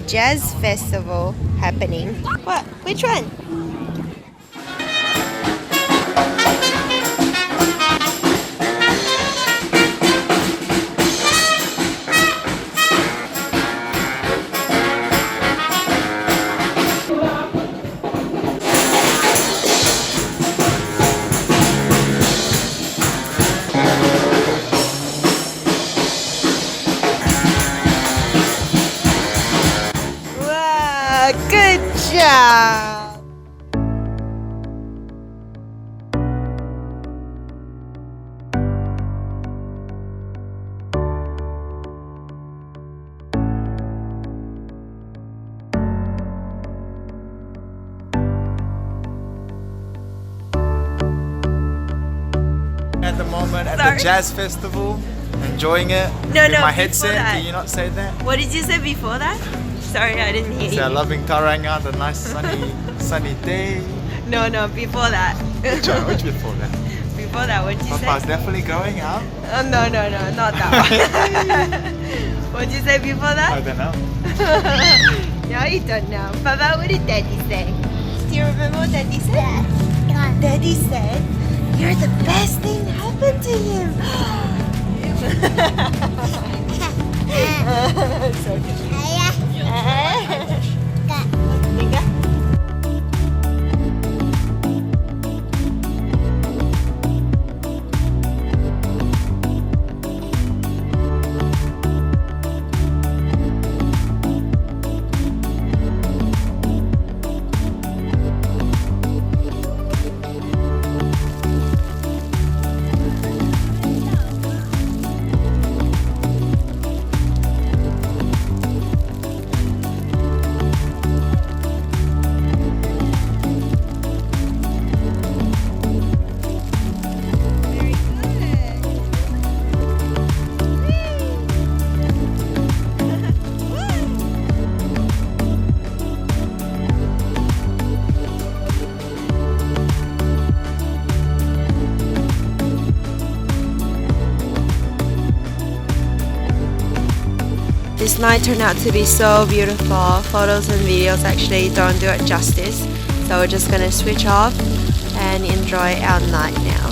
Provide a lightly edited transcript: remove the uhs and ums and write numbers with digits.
jazz festival happening. What? Which one? Good job! At the moment at the jazz festival, enjoying it. No, with no, my before headset. that. Can you not say that? What did you say before that? Sorry, I didn't hear So you. loving Tauranga, the nice sunny day. No, before that. Which before that? Before that, what did you Papa's say? definitely going out. No, not that one. What did you say before I that? don't know. No, you don't know. Papa, what did Daddy say? Do you remember what Daddy said? Daddy said, "You're the best thing that happened to him." So cute. Tiga. This night turned out to be so beautiful. Photos and videos actually don't do it justice. So we're just gonna switch off and enjoy our night now.